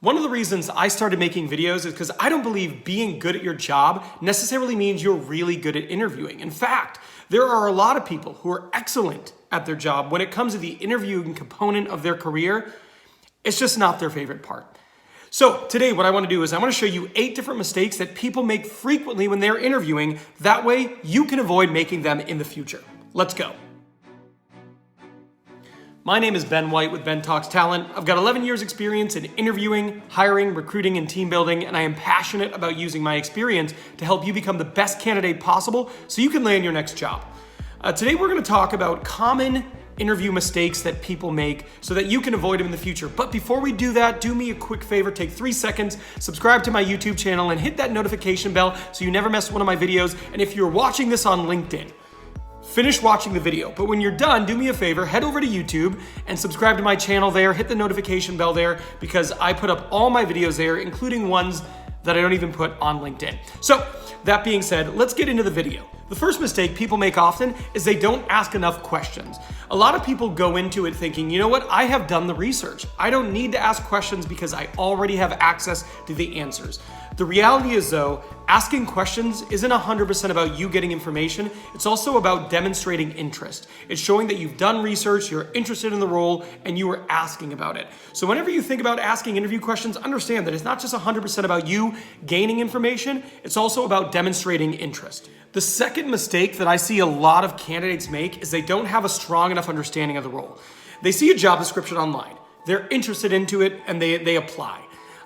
One of the reasons I started making videos is because I don't believe being good at your job necessarily means you're really good at interviewing. In fact, there are a lot of people who are excellent at their job. When it comes to the interviewing component of their career, it's just not their favorite part. So today what I want to do is I want to show you 8 different mistakes that people make frequently when they're interviewing. That way you can avoid making them in the future. Let's go. My name is Ben White with Ben Talks Talent. I've got 11 years experience in interviewing, hiring, recruiting, and team building, and I am passionate about using my experience to help you become the best candidate possible so you can land your next job. Today we're going to talk about common interview mistakes that people make so that you can avoid them in the future. But before we do that, do me a quick favor, take 3 seconds, subscribe to my YouTube channel and hit that notification bell so you never miss one of my videos. And if you're watching this on LinkedIn, finish watching the video, but when you're done, do me a favor, head over to YouTube and subscribe to my channel there, hit the notification bell there, because I put up all my videos there, including ones that I don't even put on LinkedIn. So that being said, let's get into the video. The first mistake people make often is they don't ask enough questions. A lot of people go into it thinking, you know what, I have done the research. I don't need to ask questions because I already have access to the answers. The reality is though, asking questions isn't 100% about you getting information. It's also about demonstrating interest. It's showing that you've done research, you're interested in the role, and you are asking about it. So whenever you think about asking interview questions, understand that it's not just 100% about you gaining information, it's also about demonstrating interest. The second mistake that I see a lot of candidates make is they don't have a strong enough understanding of the role. They see a job description online, they're interested into it, and they apply.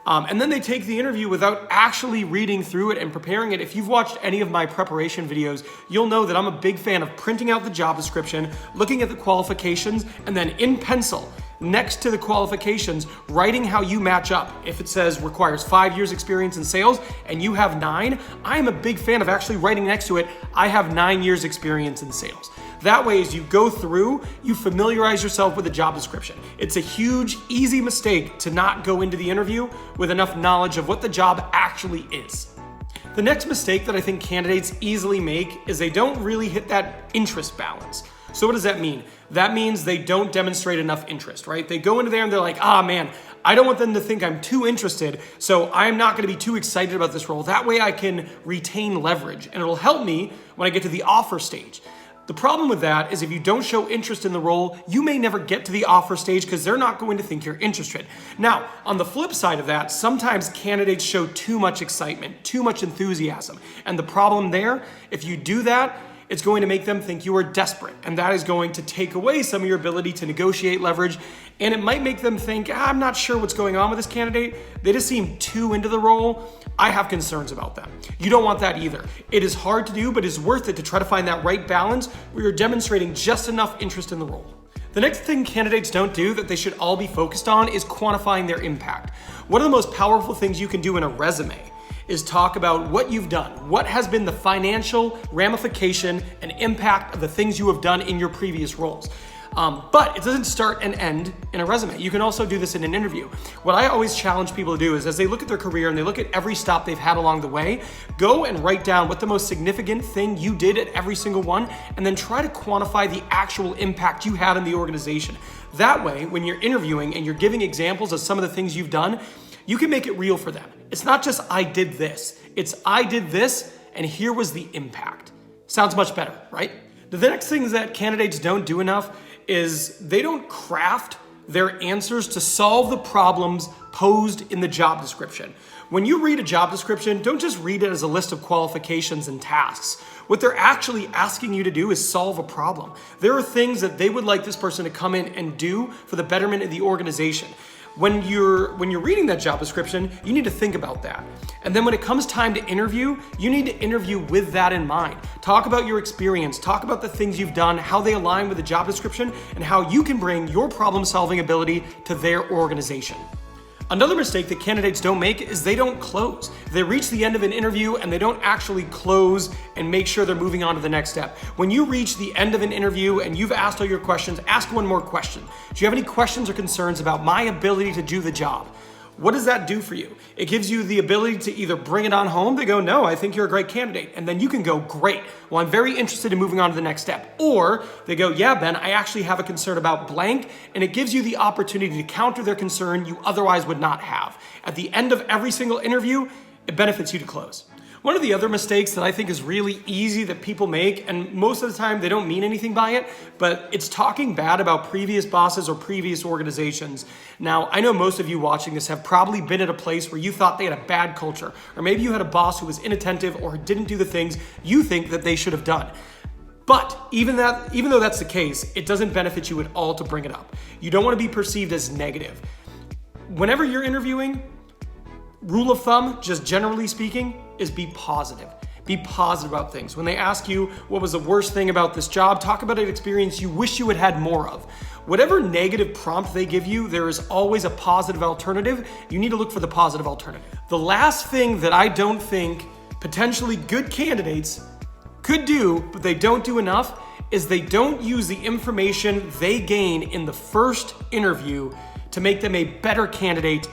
And then they take the interview without actually reading through it and preparing it. If you've watched any of my preparation videos, you'll know that I'm a big fan of printing out the job description, looking at the qualifications, and then in pencil, next to the qualifications, writing how you match up. If it says requires 5 years experience in sales and you have 9, I am a big fan of actually writing next to it, I have 9 years experience in sales. That way, as you go through, you familiarize yourself with the job description. It's a huge, easy mistake to not go into the interview with enough knowledge of what the job actually is. The next mistake that I think candidates easily make is they don't really hit that interest balance. So what does that mean? That means they don't demonstrate enough interest, right? They go into there and they're like, man, I don't want them to think I'm too interested, so I'm not gonna be too excited about this role. That way I can retain leverage and it'll help me when I get to the offer stage. The problem with that is if you don't show interest in the role, you may never get to the offer stage because they're not going to think you're interested. Now, on the flip side of that, sometimes candidates show too much excitement, too much enthusiasm. And the problem there, if you do that, it's going to make them think you are desperate. And that is going to take away some of your ability to negotiate leverage. And it might make them think, I'm not sure what's going on with this candidate. They just seem too into the role. I have concerns about them. You don't want that either. It is hard to do, but it's worth it to try to find that right balance where you're demonstrating just enough interest in the role. The next thing candidates don't do that they should all be focused on is quantifying their impact. One of the most powerful things you can do in a resume is talk about what you've done. What has been the financial ramification and impact of the things you have done in your previous roles. But it doesn't start and end in a resume. You can also do this in an interview. What I always challenge people to do is as they look at their career and they look at every stop they've had along the way, go and write down what the most significant thing you did at every single one, and then try to quantify the actual impact you had in the organization. That way, when you're interviewing and you're giving examples of some of the things you've done, you can make it real for them. It's not just I did this, it's I did this and here was the impact. Sounds much better, right? The next thing that candidates don't do enough is they don't craft their answers to solve the problems posed in the job description. When you read a job description, don't just read it as a list of qualifications and tasks. What they're actually asking you to do is solve a problem. There are things that they would like this person to come in and do for the betterment of the organization. When you're reading that job description, you need to think about that. And then when it comes time to interview, you need to interview with that in mind. Talk about your experience, talk about the things you've done, how they align with the job description, and how you can bring your problem-solving ability to their organization. Another mistake that candidates don't make is they don't close. They reach the end of an interview and they don't actually close and make sure they're moving on to the next step. When you reach the end of an interview and you've asked all your questions, ask one more question. Do you have any questions or concerns about my ability to do the job? What does that do for you? It gives you the ability to either bring it on home. They go, no, I think you're a great candidate. And then you can go, great. Well, I'm very interested in moving on to the next step. Or they go, yeah, Ben, I actually have a concern about blank. And it gives you the opportunity to counter their concern you otherwise would not have. At the end of every single interview, it benefits you to close. One of the other mistakes that I think is really easy that people make, and most of the time they don't mean anything by it, but it's talking bad about previous bosses or previous organizations. Now, I know most of you watching this have probably been at a place where you thought they had a bad culture, or maybe you had a boss who was inattentive or didn't do the things you think that they should have done. But even though that's the case, it doesn't benefit you at all to bring it up. You don't want to be perceived as negative. Whenever you're interviewing, rule of thumb, just generally speaking, is be positive. Be positive about things. When they ask you what was the worst thing about this job, talk about an experience you wish you had had more of. Whatever negative prompt they give you, there is always a positive alternative. You need to look for the positive alternative. The last thing that I don't think potentially good candidates could do, but they don't do enough, is they don't use the information they gain in the first interview to make them a better candidate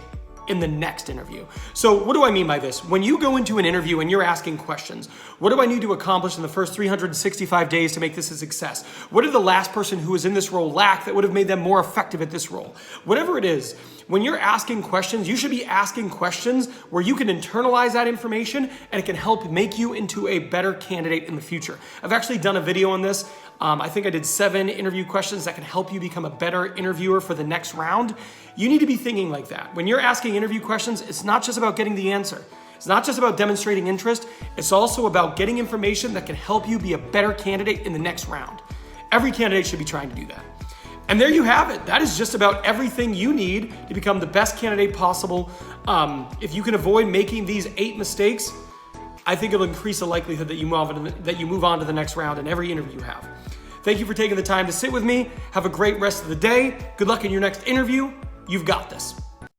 in the next interview. So what do I mean by this? When you go into an interview and you're asking questions, what do I need to accomplish in the first 365 days to make this a success? What did the last person who was in this role lack that would have made them more effective at this role? Whatever it is, when you're asking questions, you should be asking questions where you can internalize that information and it can help make you into a better candidate in the future. I've actually done a video on this. I think I did 7 interview questions that can help you become a better interviewer for the next round. You need to be thinking like that. When you're asking interview questions, it's not just about getting the answer. It's not just about demonstrating interest. It's also about getting information that can help you be a better candidate in the next round. Every candidate should be trying to do that. And there you have it. That is just about everything you need to become the best candidate possible. If you can avoid making these 8 mistakes, I think it'll increase the likelihood that you move on to the next round in every interview you have. Thank you for taking the time to sit with me. Have a great rest of the day. Good luck in your next interview. You've got this.